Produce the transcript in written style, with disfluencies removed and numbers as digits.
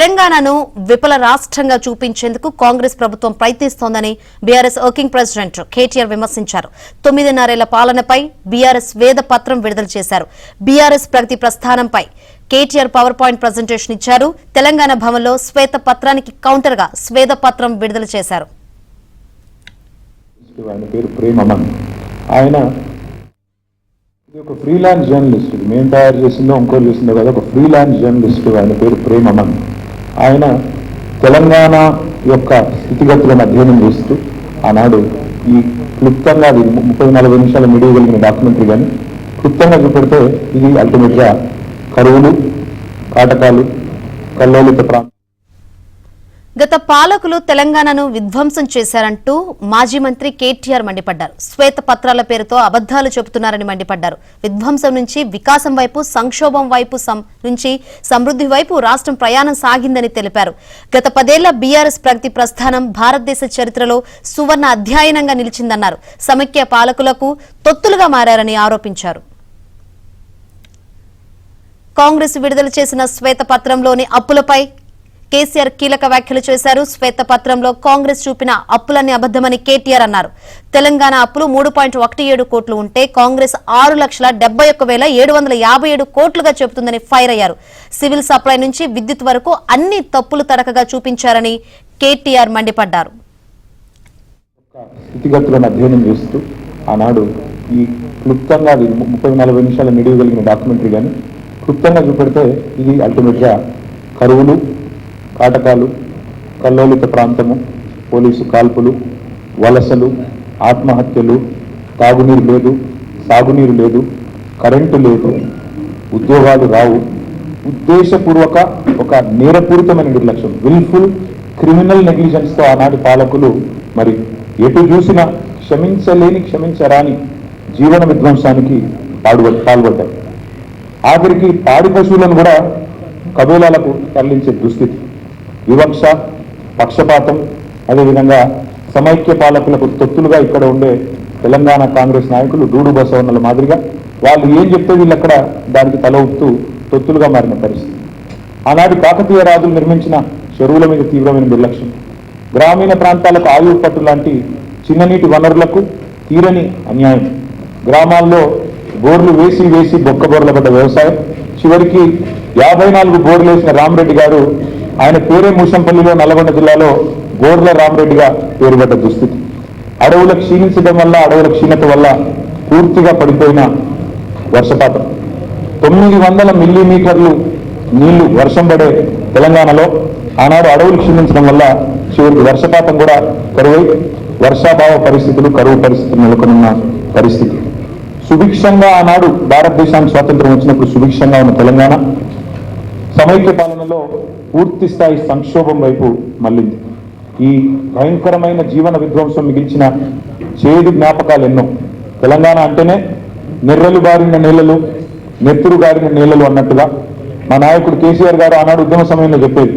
తెలంగాణను విఫల రాష్ట్రంగా చూపించేందుకు కాంగ్రెస్ ప్రభుత్వం ప్రయత్నిస్తోందని బీఆర్ఎస్ వర్కింగ్ ప్రెసిడెంట్ కేటీఆర్ విమర్శించారు. 9.5 ఏళ్ల పాలనపై బీఆర్ఎస్ వేద పత్రం విడుదల చేశారు. బీఆర్ఎస్ ప్రగతి ప్రస్థానంపై కేటీఆర్ పవర్ పాయింట్ ప్రజెంటేషన్ ఇచ్చారు. తెలంగాణ భవన్లో శ్వేత పత్రానికి కౌంటర్ గా శ్వేత పత్రం విడుదల చేశారు. ఒక ఫ్రీలాన్స్ జర్నలిస్ట్, మేము తయారు చేసిందో ఇంకోరు చేసిందో కదా, ఒక ఫ్రీలాన్స్ జర్నలిస్ట్, ఆయన పేరు ప్రేమమన్. ఆయన తెలంగాణ యొక్క స్థితిగతులను అధ్యయనం చేస్తూ ఆనాడు ఈ క్లుప్తంగా 30-40 నిమిషాల మీడియా కలిగిన డాక్యుమెంటరీ కానీ క్లుప్తంగా చూపెడితే ఇది అల్టిమేట్గా కరువులు, కాటకాలు, కల్లోలిత ప్రాంతం. గత పాలకులు తెలంగాణను విధ్వంసం చేశారంటూ మాజీ మంత్రి కేటీఆర్ మండిపడ్డారు. శ్వేత పత్రాల పేరుతో అబద్దాలు చెబుతున్నారని మండిపడ్డారు. విధ్వంసం నుంచి వికాసం వైపు, సంక్షోభం వైపు నుంచి సమృద్ధి వైపు రాష్ట్రం ప్రయాణం సాగిందని తెలిపారు. గత 10 ఏళ్ల బీఆర్ఎస్ ప్రగతి ప్రస్థానం భారతదేశ చరిత్రలో సువర్ణ అధ్యాయనంగా నిలిచిందన్నారు. సమైక్య పాలకులకు తొత్తులుగా మారారని ఆరోపించారు. కాంగ్రెస్ విడుదల చేసిన శ్వేత పత్రంలోని అప్పులపై కేసీఆర్ కీలక వ్యాఖ్యలు చేశారు. శ్వేత పత్రంలో కాంగ్రెస్ చూపిన అప్పులన్నీ అబద్దమని కేటీఆర్ అన్నారు. తెలంగాణ అప్పులు 3.17 కోట్లు ఉంటే కాంగ్రెస్ 6,71,757 కోట్లుగా చెబుతుందని ఫైర్ అయ్యారు. సివిల్ సప్లై నుంచి విద్యుత్ వరకు అన్ని తప్పులు తడకగా చూపించారని కేటీఆర్ మండిపడ్డారు. స్థితిగతులను అధ్యయనం చేస్తూ ఆనాడు ఈ క్లుప్తంగా 30-40 నిమిషాల మీడియా కలిగిన డాక్యుమెంటరీ కానీ క్లుప్తంగా చూపెడితే ఇది అల్టిమేట్గా కరువులు, కాటకాలు, కల్లోలిత ప్రాంతము, పోలీసు కాల్పులు, వలసలు, ఆత్మహత్యలు, తాగునీరు లేదు, సాగునీరు లేదు, కరెంటు లేదు, ఉద్యోగాలు రావు, ఉద్దేశపూర్వక ఒక నేరపూరితమైన నిర్లక్ష్యం, విల్ఫుల్ క్రిమినల్ నెగ్లిజెన్స్తో ఆనాటి పాలకులు మరి ఎటు చూసినా క్షమించరాని జీవన విధ్వంసానికి పాల్పడ్డారు. ఆఖరికి పాడి పశువులను కూడా కబేలాలకు తరలించే దుస్థితి, వివక్ష, పక్షపాతం, అదేవిధంగా సమైక్య పాలకులకు తొత్తులుగా ఇక్కడ ఉండే తెలంగాణ కాంగ్రెస్ నాయకులు డూడు బసవన్నల మాదిరిగా వాళ్ళు ఏం చెప్తే వీళ్ళు అక్కడ దానికి తల ఊపుతూ తొత్తులుగా మారిన పరిస్థితి. ఆనాటి కాకతీయ రాజులు నిర్మించిన చెరువుల మీద తీవ్రమైన నిర్లక్ష్యం, గ్రామీణ ప్రాంతాలకు ఆయువు పట్టు లాంటి చిన్ననీటి వనరులకు తీరని అన్యాయం, గ్రామాల్లో బోర్లు వేసి బొక్కబోర్ల పడ్డ వ్యవసాయం, చివరికి 54 బోర్లు వేసిన రామరెడ్డి గారు, ఆయన పేరే మూషంపల్లిలో నల్గొండ జిల్లాలో బోర్ల రామరెడ్డిగా పేరుపడ్డ దుస్థితి. అడవుల క్షీణించడం వల్ల, అడవుల క్షీణత వల్ల పూర్తిగా పడిపోయిన వర్షపాతం, 900 మిల్లీమీటర్లు నీళ్లు వర్షం పడే తెలంగాణలో ఆనాడు అడవులు క్షీణించడం వల్ల చివరికి వర్షపాతం కూడా కరువై వర్షాభావ పరిస్థితులు, కరువు పరిస్థితులు నెలకొన్న పరిస్థితి. సుభిక్షంగా ఆనాడు భారతదేశానికి స్వాతంత్రం వచ్చినప్పుడు సుభిక్షంగా ఉన్న తెలంగాణ సమైక్య పాలనలో పూర్తి స్థాయి సంక్షోభం వైపు మళ్ళింది. ఈ భయంకరమైన జీవన విధ్వంసం మిగిల్చిన చేదు జ్ఞాపకాలు ఎన్నో. తెలంగాణ అంటేనే నెర్రలు బారిన నేలలు, నెత్తురు గారిన నేలలు అన్నట్టుగా మా నాయకుడు కేసీఆర్ గారు ఆనాడు ఉద్యమ సమయంలో చెప్పేది,